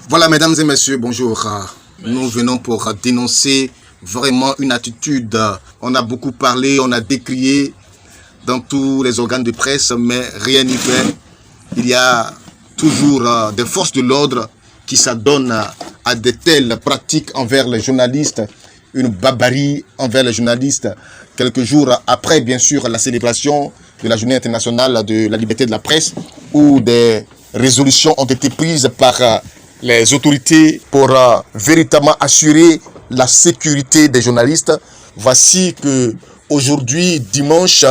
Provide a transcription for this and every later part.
Voilà, mesdames et messieurs, bonjour. Nous venons pour dénoncer vraiment une attitude. On a beaucoup parlé, on a décrié dans tous les organes de presse, mais rien n'y fait. Il y a toujours des forces de l'ordre qui s'adonnent à de telles pratiques envers les journalistes, une barbarie envers les journalistes. Quelques jours après, bien sûr, la célébration de la Journée internationale de la liberté de la presse, où des résolutions ont été prises par les autorités pour véritablement assurer la sécurité des journalistes. Voici que aujourd'hui, dimanche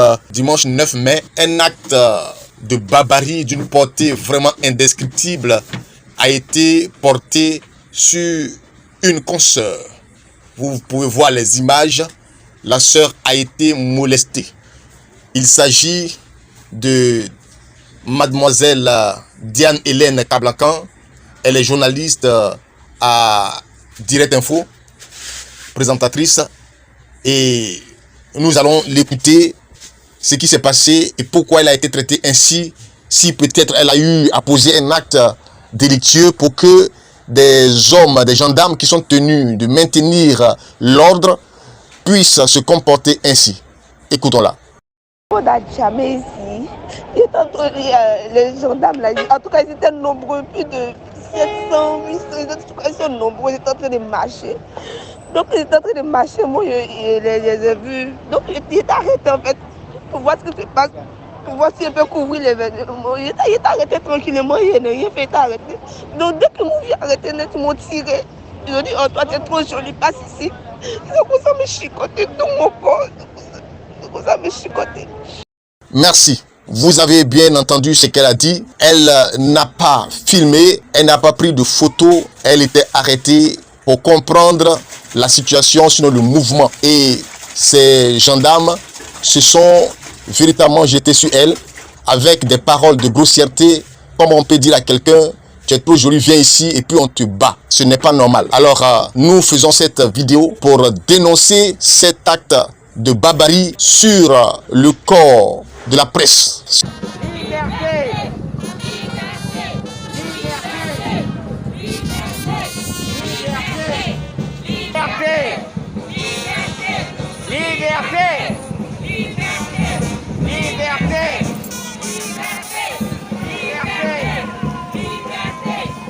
9 mai, un acte de barbarie d'une portée vraiment indescriptible a été porté sur une consoeur. Vous pouvez voir les images. La sœur a été molestée. Il s'agit de mademoiselle Diane Hélène Kablakan. Elle est journaliste à Direct Info, présentatrice. Et nous allons l'écouter, ce qui s'est passé et pourquoi elle a été traitée ainsi. Si peut-être elle a eu à poser un acte délictueux pour que des hommes, des gendarmes qui sont tenus de maintenir l'ordre puissent se comporter ainsi. Écoutons-la. On n'a jamais ici. Les gendarmes, là, en tout cas, ils étaient nombreux, plus de 700, 800, en tout cas, ils sont nombreux, ils étaient en train de marcher. Donc, ils étaient en train de marcher, moi, je les ai vus. Donc, il est arrêté, en fait, pour voir ce qui se passe, pour voir s'il peut couvrir les vêtements. Il est arrêté tranquillement, il n'a rien fait, il est arrêté. Donc, dès que m'ont vu arrêter, ils m'ont tiré. Ils ont dit, oh, toi, t'es trop joli, passe ici. Ils ont commencé à me chicoter tout mon corps. Ils ont commencé à me chicoter. Merci. Vous avez bien entendu ce qu'elle a dit. Elle n'a pas filmé, elle n'a pas pris de photos. Elle était arrêtée pour comprendre la situation, sinon le mouvement. Et ces gendarmes se sont véritablement jetés sur elle avec des paroles de grossièreté. Comme on peut dire à quelqu'un, tu es trop joli, viens ici et puis on te bat. Ce n'est pas normal. Alors nous faisons cette vidéo pour dénoncer cet acte de barbarie sur le corps de la presse. Liberté.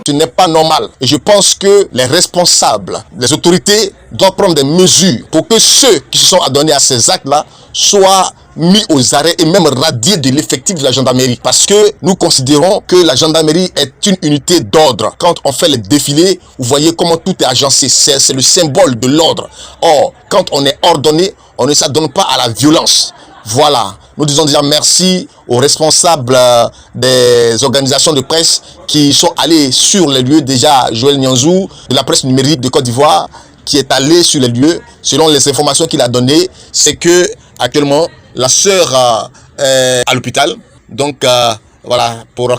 Ce n'est pas normal. Et je pense que les responsables, les autorités doivent prendre des mesures pour que ceux qui se sont adonnés à ces actes-là soient mis aux arrêts et même radiés de l'effectif de la gendarmerie. Parce que nous considérons que la gendarmerie est une unité d'ordre. Quand on fait les défilés, vous voyez comment tout est agencé. C'est le symbole de l'ordre. Or, quand on est ordonné, on ne s'adonne pas à la violence. Voilà. Nous disons déjà merci aux responsables des organisations de presse qui sont allés sur les lieux. Déjà, Joël Nianzou de la presse numérique de Côte d'Ivoire qui est allé sur les lieux. Selon les informations qu'il a données, c'est que actuellement la sœur est à l'hôpital. Donc voilà, pour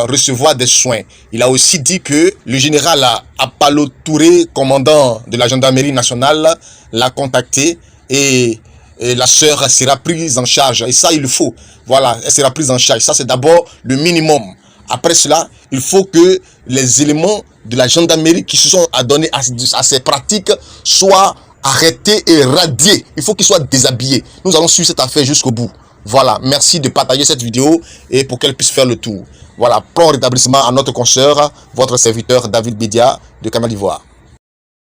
recevoir des soins. Il a aussi dit que le général Apalo Touré, commandant de la gendarmerie nationale, l'a contacté et la sœur sera prise en charge. Et ça, il le faut. Voilà, elle sera prise en charge. Ça, c'est d'abord le minimum. Après cela, il faut que les éléments de la gendarmerie qui se sont adonnés à ces pratiques soient arrêtés et radiés. Il faut qu'ils soient déshabillés. Nous allons suivre cette affaire jusqu'au bout. Voilà, merci de partager cette vidéo et pour qu'elle puisse faire le tour. Voilà, prompt rétablissement à notre consoeur, votre serviteur David Bédia de Canal d'Ivoire.